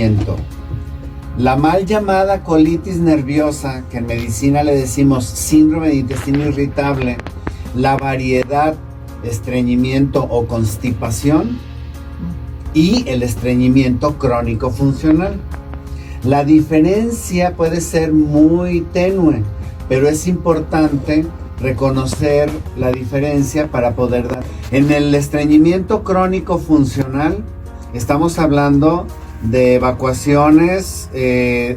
estreñimiento. La mal llamada colitis nerviosa, que en medicina le decimos síndrome de intestino irritable, la variedad, estreñimiento o constipación y el estreñimiento crónico funcional. La diferencia puede ser muy tenue, pero es importante reconocer la diferencia para poder dar. En el estreñimiento crónico funcional estamos hablando de evacuaciones de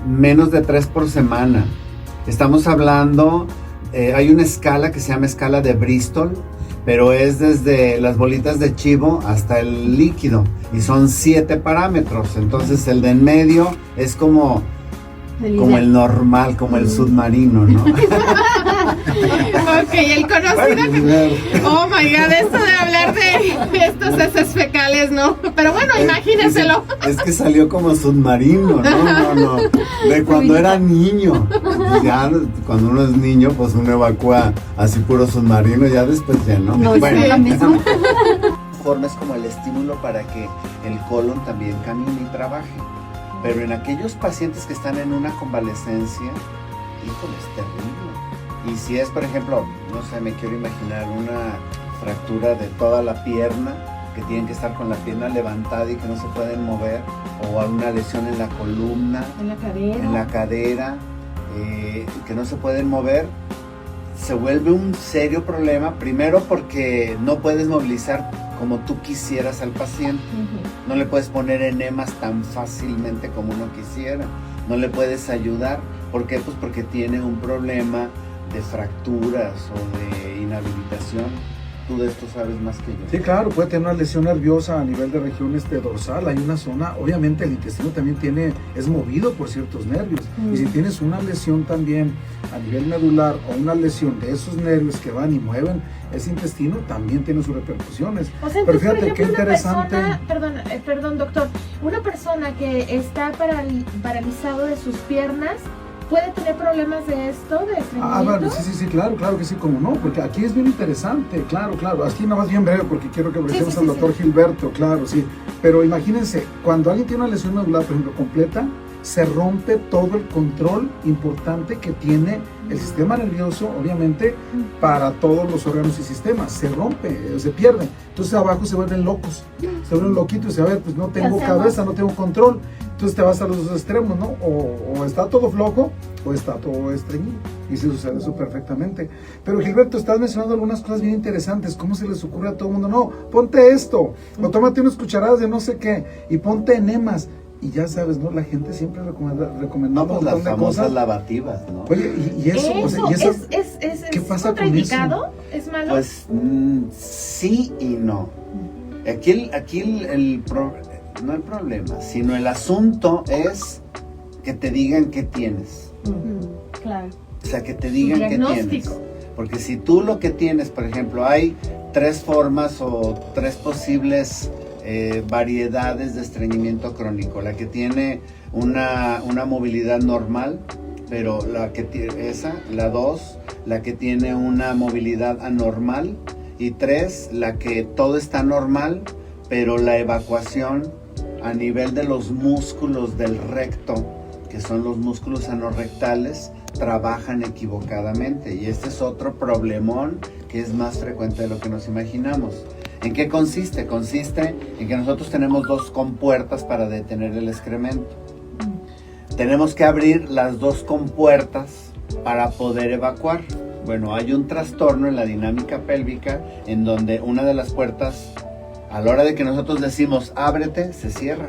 menos de 3 por semana. Estamos hablando, hay una escala que se llama escala de Bristol, pero es desde las bolitas de chivo hasta el líquido y son 7 parámetros. Entonces el de en medio es como el normal, como el submarino, ¿no? Ok, el conocido. Oh my God, esto de hablar de estos heces fecales, ¿no? Pero bueno, imagínenselo. Es que salió como submarino, no. De cuando era niño. Ya cuando uno es niño, pues uno evacúa así puro submarino, ya después ya no. Bueno, la misma. Forma es como el estímulo para que el colon también camine y trabaje. Pero en aquellos pacientes que están en una convalescencia, híjole, es terrible. Y si es, por ejemplo, no sé, me quiero imaginar una fractura de toda la pierna, que tienen que estar con la pierna levantada y que no se pueden mover, o alguna lesión en la columna, en la cadera, que no se pueden mover, se vuelve un serio problema, primero porque no puedes movilizar como tú quisieras al paciente. No le puedes poner enemas tan fácilmente como uno quisiera. No le puedes ayudar. ¿Por qué? Pues porque tiene un problema de fracturas o de inhabilitación. Tú de esto sabes más que yo. Sí, claro, puede tener una lesión nerviosa a nivel de región dorsal. Hay una zona, obviamente el intestino también es movido por ciertos nervios. Y si tienes una lesión también a nivel medular o una lesión de esos nervios que van y mueven ese intestino, también tiene sus repercusiones. O sea, entonces, pero fíjate, por ejemplo, qué interesante. Perdón, doctor, una persona que está paralizado de sus piernas, ¿puede tener problemas de esto, de estreñimiento? Bueno, sí, claro que sí, como no, porque aquí es bien interesante, claro, aquí nada más bien breve, porque quiero que apreciemos al doctor Gilberto, claro, sí, pero imagínense, cuando alguien tiene una lesión medular, por ejemplo, completa, se rompe todo el control importante que tiene el sistema nervioso, obviamente, para todos los órganos y sistemas. Se rompe, se pierde. Entonces abajo se vuelven locos, se vuelven loquitos y a ver, pues no tengo cabeza, no tengo control. Entonces te vas a los dos extremos, ¿no? O está todo flojo o está todo estreñido. Y sí sucede eso perfectamente. Pero Gilberto, estás mencionando algunas cosas bien interesantes. ¿Cómo se les ocurre a todo el mundo? No, ponte esto, o tómate unas cucharadas de no sé qué, y ponte enemas. Y ya sabes, ¿no? La gente siempre recomendamos un montón de cosas lavativas, ¿no? Oye, y eso, o sea, ¿y eso ¿qué pasa con eso? ¿Es malo? Pues sí y no. Aquí no el problema, sino el asunto es que te digan qué tienes. Claro. O sea, que te digan qué tienes. Porque si tú lo que tienes, por ejemplo, hay 3 formas o 3 posibles variedades de estreñimiento crónico. La que tiene una movilidad normal, pero la 2, la que tiene una movilidad anormal, y 3, la que todo está normal, pero la evacuación a nivel de los músculos del recto, que son los músculos anorrectales, trabajan equivocadamente. Y este es otro problemón que es más frecuente de lo que nos imaginamos. ¿En qué consiste? Consiste en que nosotros tenemos 2 compuertas para detener el excremento. Tenemos que abrir las 2 compuertas para poder evacuar. Bueno, hay un trastorno en la dinámica pélvica en donde una de las puertas, a la hora de que nosotros decimos ábrete, se cierra.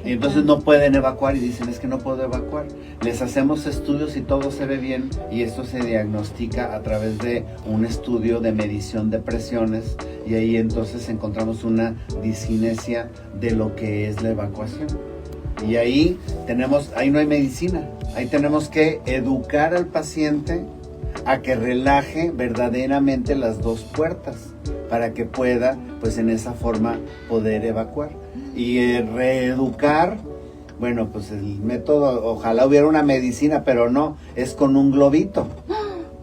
Y entonces no pueden evacuar y dicen, es que no puedo evacuar. Les hacemos estudios y todo se ve bien, y esto se diagnostica a través de un estudio de medición de presiones, y ahí entonces encontramos una discinesia de lo que es la evacuación. Y ahí no hay medicina, ahí tenemos que educar al paciente a que relaje verdaderamente las 2 puertas para que pueda, pues en esa forma, poder evacuar. Y reeducar, bueno, pues el método, ojalá hubiera una medicina, pero no, es con un globito.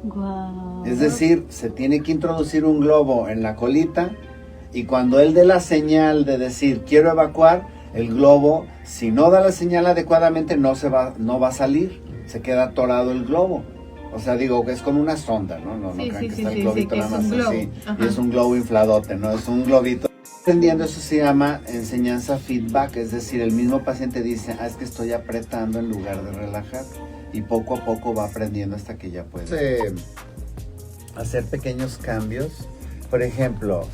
Wow. Es decir, se tiene que introducir un globo en la colita, y cuando él dé la señal de decir quiero evacuar, el globo, si no da la señal adecuadamente, no va a salir, se queda atorado el globo. O sea, digo, es con una sonda, ¿no? No Sí, crean sí, que está sí, el globito sí, nada que es más un globo. así. Ajá. Y es un globo infladote, ¿no? Es un globito. Aprendiendo, eso se llama enseñanza feedback, es decir, el mismo paciente dice, es que estoy apretando en lugar de relajar. Y poco a poco va aprendiendo hasta que ya puede hacer pequeños cambios. Por ejemplo,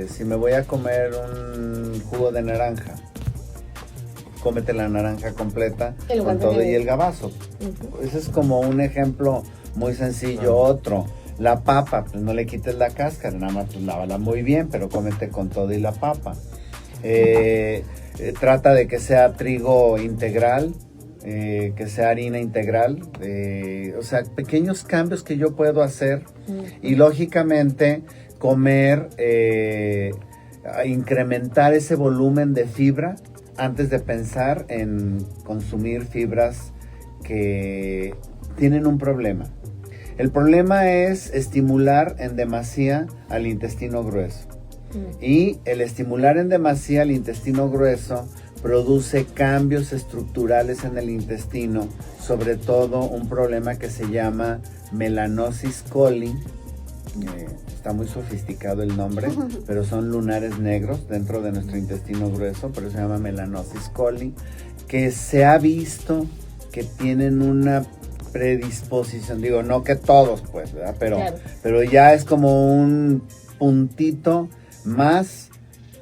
si me voy a comer un jugo de naranja, cómete la naranja completa con todo y el gabazo. Ese es como un ejemplo muy sencillo. Otro, la papa, pues no le quites la cáscara, nada más pues lávala muy bien, pero cómete con todo y la papa. Trata de que sea trigo integral, que sea harina integral, o sea, pequeños cambios que yo puedo hacer y lógicamente comer, incrementar ese volumen de fibra antes de pensar en consumir fibras que tienen un problema. El problema es estimular en demasía al intestino grueso. Y el estimular en demasía al intestino grueso produce cambios estructurales en el intestino, sobre todo un problema que se llama melanosis coli. Está muy sofisticado el nombre, pero son lunares negros dentro de nuestro intestino grueso, pero se llama melanosis coli, que se ha visto que tienen una predisposición, digo, no que todos pues, ¿verdad? Pero ya es como un puntito más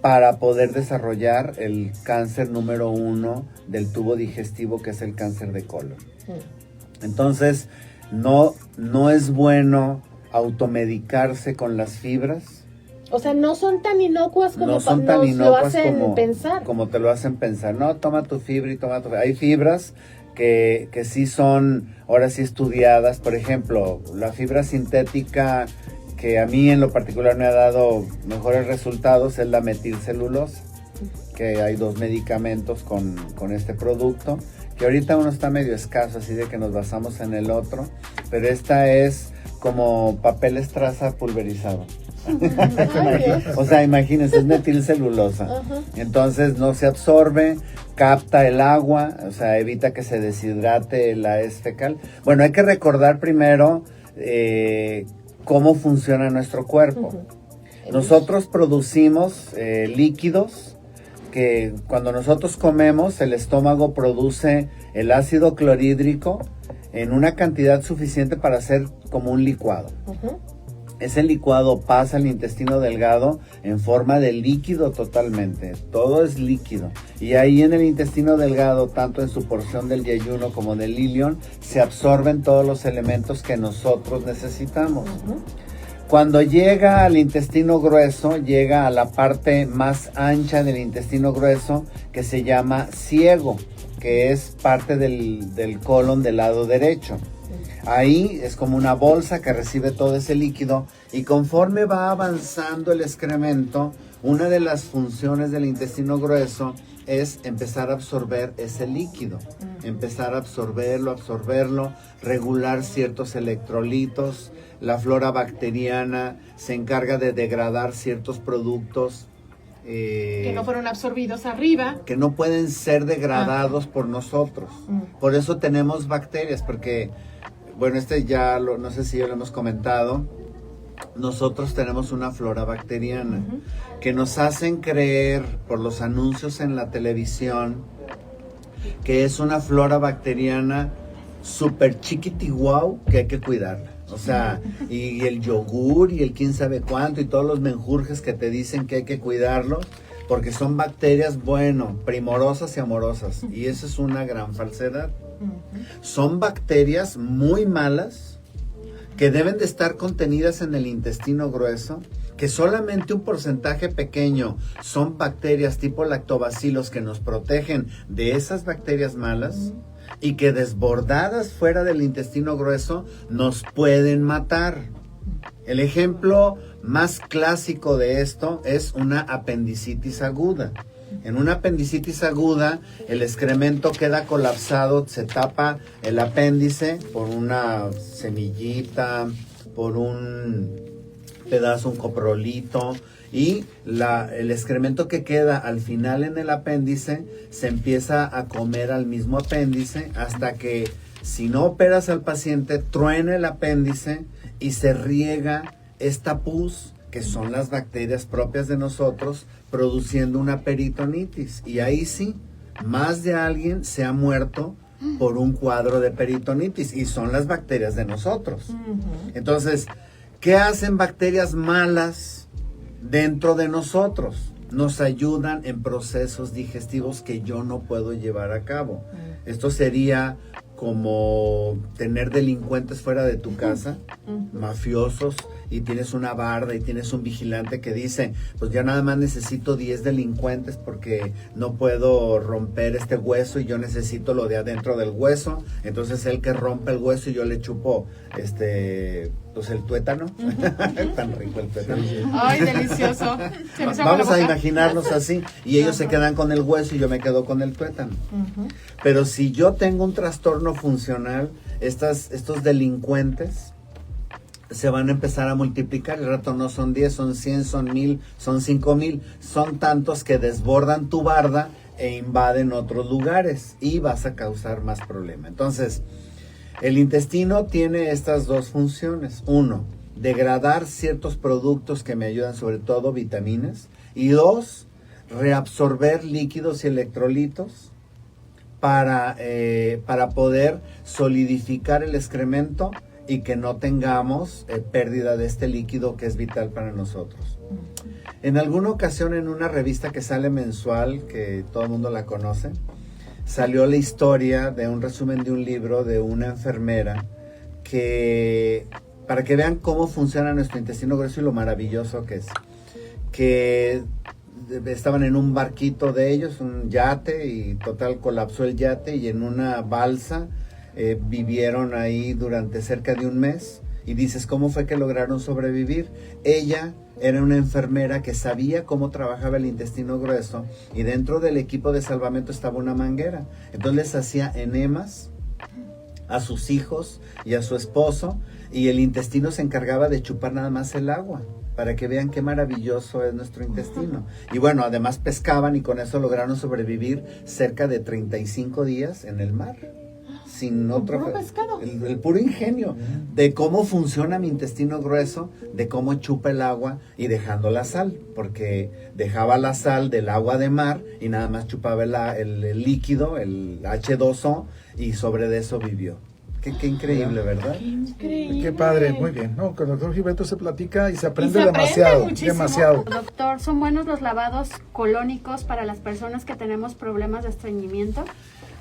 para poder desarrollar el cáncer número 1 del tubo digestivo, que es el cáncer de colon. Entonces, no es bueno automedicarse con las fibras. O sea, no son tan inocuas como no son nos tan inocuas lo hacen como, pensar. como te lo hacen pensar. No, toma tu fibra y toma tu fibra. Hay fibras que sí son, ahora sí estudiadas. Por ejemplo, la fibra sintética que a mí en lo particular me ha dado mejores resultados es la metilcelulosa, que hay 2 medicamentos con este producto, que ahorita uno está medio escaso, así de que nos basamos en el otro, pero esta es como papel estraza pulverizado. O sea, imagínense, es metilcelulosa. Entonces no se absorbe, capta el agua, o sea, evita que se deshidrate la heces fecal. Bueno, hay que recordar primero cómo funciona nuestro cuerpo. Nosotros producimos líquidos que cuando nosotros comemos, el estómago produce el ácido clorhídrico en una cantidad suficiente para hacer como un licuado. Ese licuado pasa al intestino delgado en forma de líquido totalmente. Todo es líquido. Y ahí en el intestino delgado, tanto en su porción del yeyuno como del ilion, se absorben todos los elementos que nosotros necesitamos. Cuando llega al intestino grueso, llega a la parte más ancha del intestino grueso, que se llama ciego, que es parte del colon del lado derecho. Ahí es como una bolsa que recibe todo ese líquido y conforme va avanzando el excremento, una de las funciones del intestino grueso es empezar a absorber ese líquido, empezar a absorberlo, regular ciertos electrolitos. La flora bacteriana se encarga de degradar ciertos productos que no fueron absorbidos arriba, que no pueden ser degradados por nosotros. Por eso tenemos bacterias, porque bueno, no sé si ya lo hemos comentado, nosotros tenemos una flora bacteriana que nos hacen creer por los anuncios en la televisión que es una flora bacteriana súper chiquiti guau que hay que cuidarla. O sea, y el yogur y el quién sabe cuánto y todos los menjurjes que te dicen que hay que cuidarlos porque son bacterias, bueno, primorosas y amorosas. Y eso es una gran falsedad. Son bacterias muy malas que deben de estar contenidas en el intestino grueso, que solamente un porcentaje pequeño son bacterias tipo lactobacilos que nos protegen de esas bacterias malas y que desbordadas fuera del intestino grueso nos pueden matar. El ejemplo más clásico de esto es una apendicitis aguda. En una apendicitis aguda, el excremento queda colapsado, se tapa el apéndice por una semillita, por un pedazo, un coprolito, Y el excremento que queda al final en el apéndice se empieza a comer al mismo apéndice hasta que, si no operas al paciente, truena el apéndice y se riega esta pus, que son las bacterias propias de nosotros, produciendo una peritonitis. Y ahí sí, más de alguien se ha muerto por un cuadro de peritonitis, y son las bacterias de nosotros. Entonces, ¿qué hacen bacterias malas dentro de nosotros? Nos ayudan en procesos digestivos que yo no puedo llevar a cabo. Esto sería como tener delincuentes fuera de tu casa, mafiosos, y tienes una barda y tienes un vigilante que dice, pues ya nada más necesito 10 delincuentes porque no puedo romper este hueso y yo necesito lo de adentro del hueso. Entonces él que rompe el hueso y yo le chupo pues el tuétano. Tan rico el tuétano. Ay, delicioso. Vamos a imaginarnos así, y ellos se quedan con el hueso y yo me quedo con el tuétano. Pero si yo tengo un trastorno funcional, estos delincuentes se van a empezar a multiplicar. El rato no son 10, son 100, son 1000, son 5000. Son tantos que desbordan tu barda e invaden otros lugares y vas a causar más problema. Entonces, el intestino tiene estas dos funciones. 1, degradar ciertos productos que me ayudan, sobre todo vitaminas. Y 2, reabsorber líquidos y electrolitos para poder solidificar el excremento y que no tengamos pérdida de este líquido que es vital para nosotros. En alguna ocasión, en una revista que sale mensual, que todo el mundo la conoce, salió la historia de un resumen de un libro de una enfermera que, para que vean cómo funciona nuestro intestino grueso y lo maravilloso que es, que estaban en un barquito de ellos, un yate, y total colapsó el yate, y en una balsa vivieron ahí durante cerca de un mes. Y dices, ¿cómo fue que lograron sobrevivir? Ella era una enfermera que sabía cómo trabajaba el intestino grueso, y dentro del equipo de salvamento estaba una manguera. Entonces les hacía enemas a sus hijos y a su esposo, y el intestino se encargaba de chupar nada más el agua, para que vean qué maravilloso es nuestro intestino. Y bueno, además pescaban, y con eso lograron sobrevivir cerca de 35 días en el mar. Sin otro puro pescado. El puro ingenio de cómo funciona mi intestino grueso, de cómo chupa el agua y dejando la sal, porque dejaba la sal del agua de mar y nada más chupaba el líquido, el H2O, y sobre de eso vivió. Qué increíble, ¿verdad? Qué increíble. Qué padre, muy bien. No, con el doctor Gilberto se platica y se aprende Y se aprende demasiado, muchísimo. demasiado. Doctor, ¿son buenos los lavados colónicos para las personas que tenemos problemas de estreñimiento?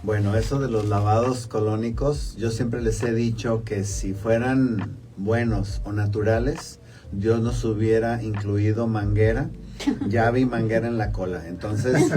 Bueno, eso de los lavados colónicos, yo siempre les he dicho que si fueran buenos o naturales, Dios nos hubiera incluido manguera, llave y manguera en la cola. Entonces,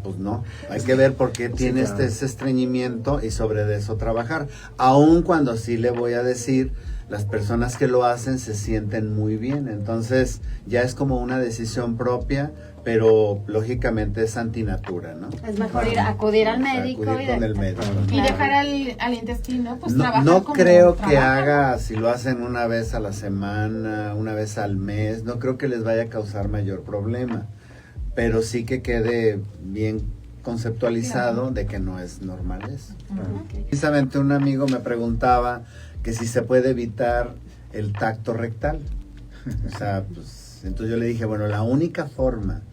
pues no, hay que ver por qué tiene claro. ese estreñimiento y sobre eso trabajar. Aun cuando sí le voy a decir, las personas que lo hacen se sienten muy bien. Entonces, ya es como una decisión propia, pero lógicamente es antinatura, ¿no? Es mejor acudir al médico Acudir con el médico. Y dejar al intestino, pues No, trabajar no como creo que trabaja. haga, si lo hacen una vez a la semana, una vez al mes, no creo que les vaya a causar mayor problema, pero sí que quede bien conceptualizado de que no es normal eso. Okay. Precisamente un amigo me preguntaba que si se puede evitar el tacto rectal. O sea, pues, entonces yo le dije, bueno, la única forma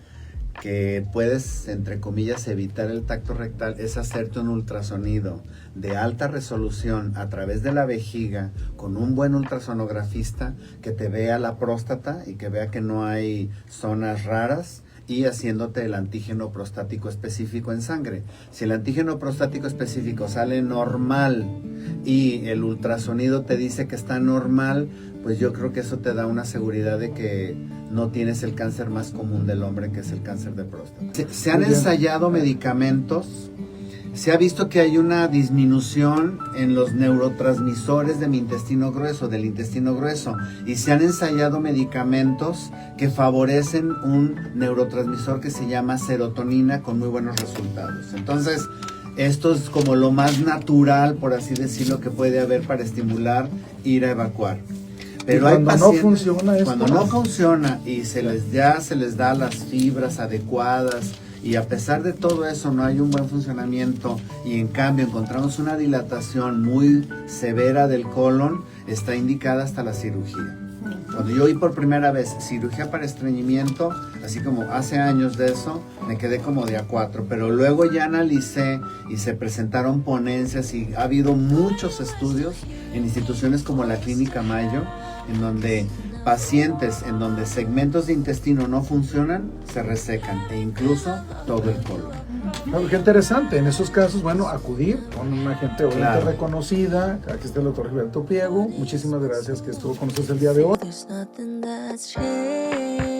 que puedes, entre comillas, evitar el tacto rectal es hacerte un ultrasonido de alta resolución a través de la vejiga con un buen ultrasonografista que te vea la próstata y que vea que no hay zonas raras, y haciéndote el antígeno prostático específico en sangre. Si el antígeno prostático específico sale normal y el ultrasonido te dice que está normal, pues yo creo que eso te da una seguridad de que no tienes el cáncer más común del hombre, que es el cáncer de próstata. Se han ensayado medicamentos. Se ha visto que hay una disminución en los neurotransmisores de mi intestino grueso, del intestino grueso, y se han ensayado medicamentos que favorecen un neurotransmisor que se llama serotonina con muy buenos resultados. Entonces, esto es como lo más natural, por así decirlo, que puede haber para estimular ir a evacuar. Pero y hay cuando pacientes, no funciona esto, cuando no funciona y se les da las fibras adecuadas y a pesar de todo eso no hay un buen funcionamiento y en cambio encontramos una dilatación muy severa del colon, está indicada hasta la cirugía. Cuando yo oí por primera vez cirugía para estreñimiento, así como hace años de eso, me quedé como de a 4, pero luego ya analicé y se presentaron ponencias y ha habido muchos estudios en instituciones como la Clínica Mayo, en donde pacientes en donde segmentos de intestino no funcionan, se resecan e incluso todo el colon. Claro, qué interesante. En esos casos, bueno, acudir con una gente obviamente Claro. reconocida. Aquí está el doctor Gilberto Priego. Muchísimas gracias que estuvo con nosotros el día de hoy. There's nothing that's changed.